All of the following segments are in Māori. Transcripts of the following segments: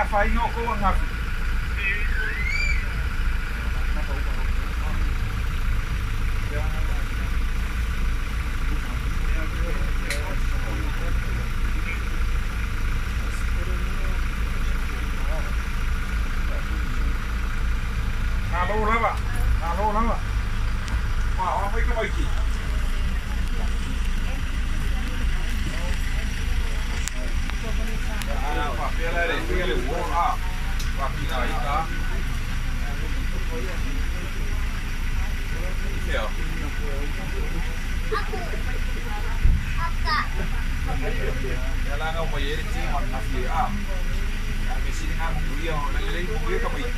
fai no ko nga. Halo lama. Wah, orang baik ke baik. Wah, biar wah, wah kita ika. Iya. Jalan ngau mau jadi sih mana sih Di sini ngau dia, lagi dia ke baik.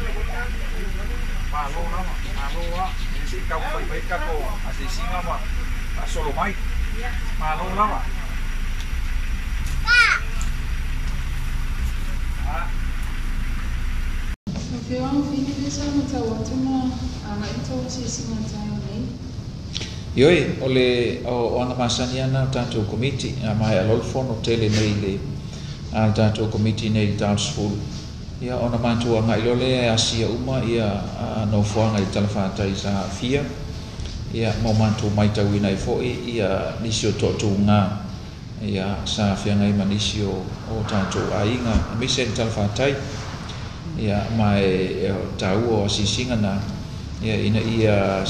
Malo si kau baik ko asi singa ma solo mai malo lama Yoi ole o ana masani ana tatou committee mai alolfo no tele nei le ana tatou committee nei Townsville ia ona matua ngai lole asia uma ia no foanga i talafatai sa fia ia mo mantu mai tawina i foi ia nisio totunga ia sa fia ngai manisio o tatou ainga mise talafatai ia mai tau o sisinga na ia ina ia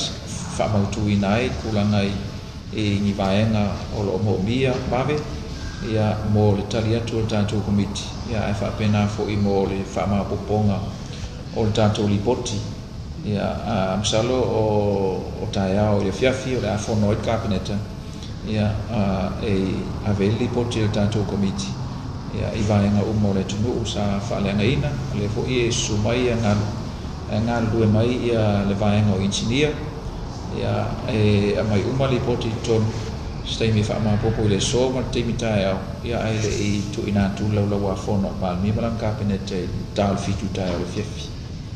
fa mautu inai kulangai e ni vaenga o lo mo mia bave ia mo le taliatu tatou committee ia fa pena fo i mo le fa ma poponga o tatou lipoti ia msalo o taia o le fiafi o le afono i cabinet ia aveli poti le tatou committee ia i vaenga mo le tunu sa fa le ngaina le fo i sumai ngal lue mai ia le vaenga o engineer ia mai uma lipoti ton stai mi fa ma popo le so ma te mi tai ia ai le i tu ina tu lo wa fono ma mi balang cabinet tal fitu tai o fifi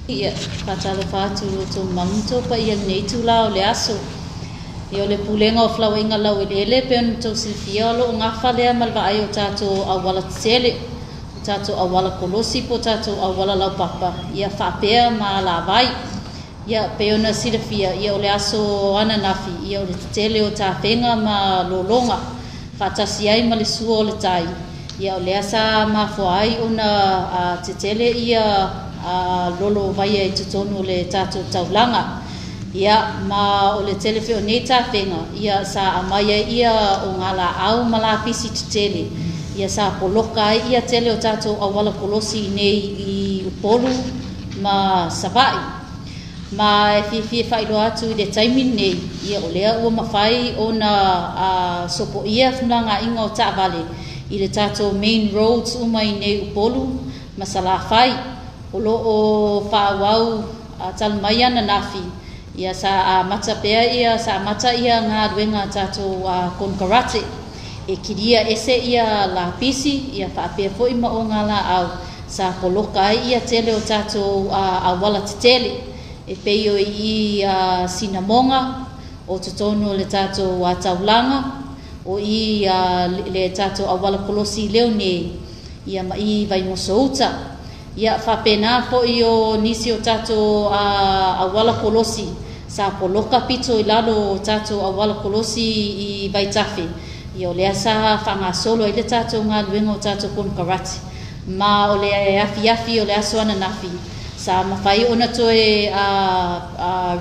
ia patala fatu to mamto pa ia nei tu la le aso io le pulenga o flawinga la le pen to silfia lo nga fale mal va ai o tato awala tsele tato awala kolosi po tato awala la papa ia fa pe ma la vai ia peona silfia ia le aso ana nafi ia le tele o ta penga ma lolonga fatasi ai ma le suo le tai ia le asa ma fo ai ona tele ia lolo vai ai tutonu le tato taulanga ia ma o le telefeo nei ta penga ia sa amaya ia o ngala au mala pisi tele ia sa poloka ia tele o tato awala kolosi nei i polu ma savai ma fi fa ilo atu de timing nei ia o lea o mafai ona sopo ia funanga ingo ta vale i le tato main roads umai nei upolu masala fai o lo o fa wau tal maiana nafi ia sa mata pea ia sa mata ia nga duenga tato konkarate e kiria ese ia la pisi ia fa pe foi ma o ngala au sa poloka ia tele o tato awala tele e peio i sinamonga o tutonu le tato wa taulanga o i le tato awala kolosi leone ia mai vai mosouta ia fa pena fo io nisi o tato awala kolosi sa poloka pito i lalo tato awala kolosi i vai tafe ia o le asa fanga solo i le tato nga luenga o tato kon karate ma o le afi o le aso ana nafi sa mafai ona toe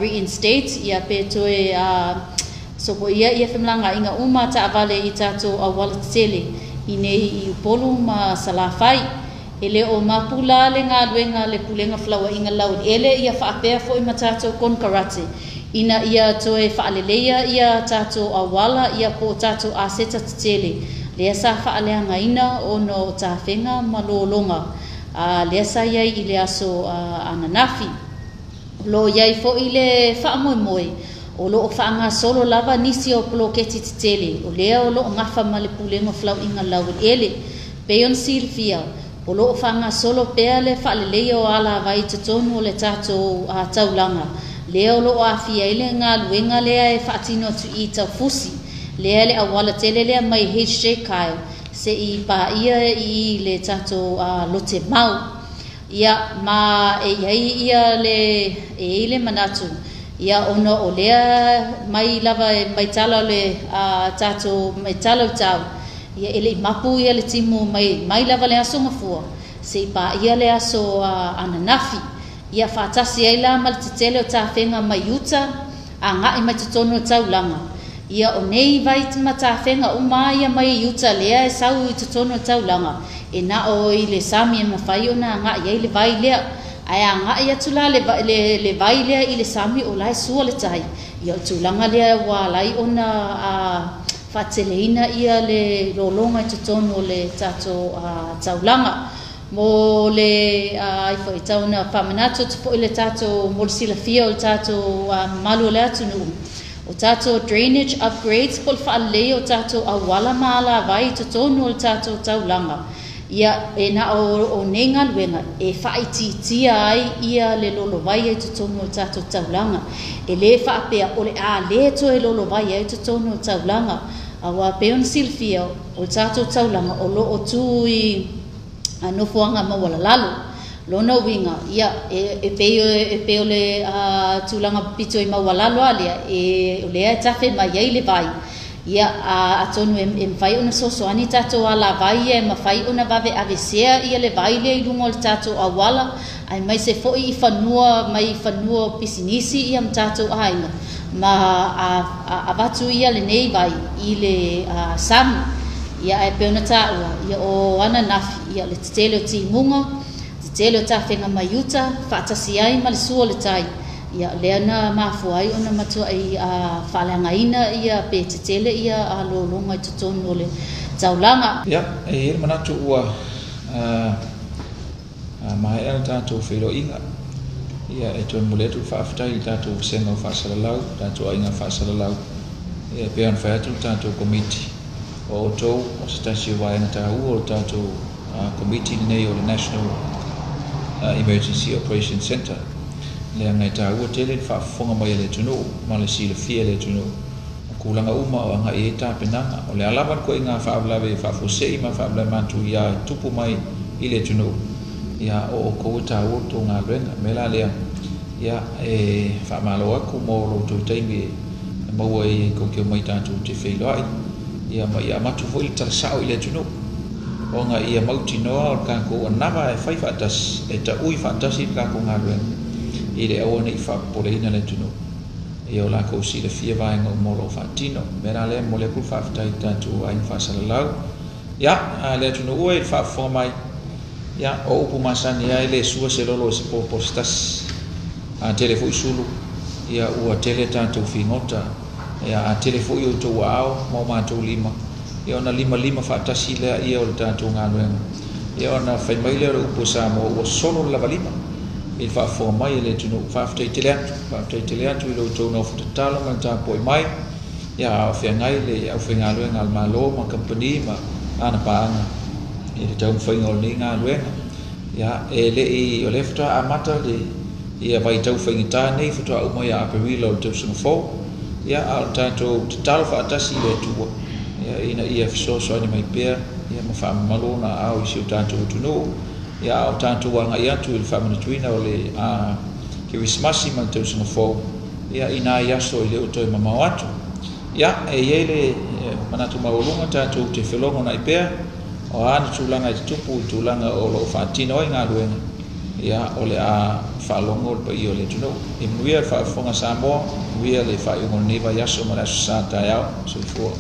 reinstate ia pe toe so po ia femlanga inga uma ta vale i tato awala tele inei i polu ma salafai ele o mapula le nga luenga le pulenga flawa inga laud ele ia fa pe fo i matato kon karate ina ia toe fa aleleia ia tato awala ia po tato aseta tele le sa fa ale nga ina ono ta fenga malolonga le sa ia i le aso ananafi lo ia fo ile fa moi o lo fa nga solo lava nisi o ploketi tele o le o lo nga fa male pulenga flau inga laud ele peon silfia o lo fa nga solo pele fa le o ala vai tonu le tato taulanga le o lo afia ile nga luenga le e fa tino tu i ta fusi le awala tele le mai HJ Kyle se i pa ia i le tato lote mau ia ma ia le manatu ia ona o lea mai lava mai tala le tato mai tala tau ia ele mapu ia le timu mai lava le aso ngafua se pa ia le aso ananafi ia fatasi ai la mal titele o tafenga mai uta anga i mai tono taulanga ia o nei vai matafenga uma ia mai uta lea sau i tono taulanga e na o i le sami e mawhai o na nga ia i le vai lea ai anga ia tula le vai lea i le sami o lai sua le tai ia tulanga lea wa lai o na fateleina ia le lolonga i tono le tato taulanga mo le ai foi tau na paminato tupo i le tato mo le silafia o le tato malu le atunu o tato drainage upgrades pol fa le o tato awala mala vai tono le tato taulanga ia e na o nenga luenga e faititia ai ia le lolo vai e tono tato taulanga e le fa pe o le le to e lolo vai e tono taulanga awa peon silfia o tato taulanga o lo o tui no fuanga ma wala lalo lona winga ia e peo le tulanga pito i ma wala lo alia e le tafe ma ye le vai ia atonu em vai ona soso ani tato ala vai e ma vai ona vave avesea ia le vai le lungo le tato awala ai mai se foi I fanua pisinisi ia tato ainga ma avatu ia le nei vai I le sam ia e peona taua ia o ana nafi ia le tetele o timunga tetele o tafenga mayuta fatasi ai ma le sua le tai ia leana mafuai ona matua ai falangaina ia pe tetele ia alolonga I totono le taulanga ia e manatu ua mai el tato filo inga ia e ton muletu faaftai tato senga fasalalau tato ainga fasalalau ia peon fatu tato komiti o to o stasi wa na ta o tato committee nei o National Emergency Operation Center le ngai ta o tele fa fonga mai le tuno ma le sile fie le tuno ku langa uma o nga e ta penanga o le alaban ko inga fa blave fa fose ma fa blave mantu ya tupu mai ile tuno ya o ko ta o to nga renga mela le ya e fa malo ku mo lo to taimi mo e ko ke mai tantu te felo ai ia mai amatu foi tarsao ile tuno o nga ia mauti no ka ko nava e fai fatas e ta ui fantasi ka ko ngarwen ile o nei fa poleina le tuno ia la ko si le fia vai ngo molo fatino mera le mole ku fa ftai tantu ai fa salalau ia le tuno o e fa fo mai ia o upu masani ai le sua se lolo se po postas a telefo sulu ia o tele tantu fingota ia a telefo yo to wao mo ma to lima ia ona lima fatasi le ia o tantu ngalwen ia ona fai mai le upu sa mo o solo la valima il fa fo mai le tuno fa ftai teleatu lo to no fu talo ma ta poi mai ia o fe ngai le o fe ngalwen al malo ma company ma ana pa ana ia tau fai ngol ni ngalwen ia ele I o lefta amata de ia vai tau fai ngita nei fu to o mai a perilo to so fo ia al tanto talo fa tasi le tu ia ina ia so ni mai per ia ma fa malona au si tanto tuno ia o tanto wanga ia tu il family tuina o le ke wismasi man te so fo ia ina ia so ile o to mama watu ia e ele manatu maulunga tanto te felongo na ipe o ana tulanga I tupu tulanga o lo fatino nga luenga ia o le fa longo pa io le tuno e muia fa fonga samo muia le fa yo neva ia so mara sa ta ia so fo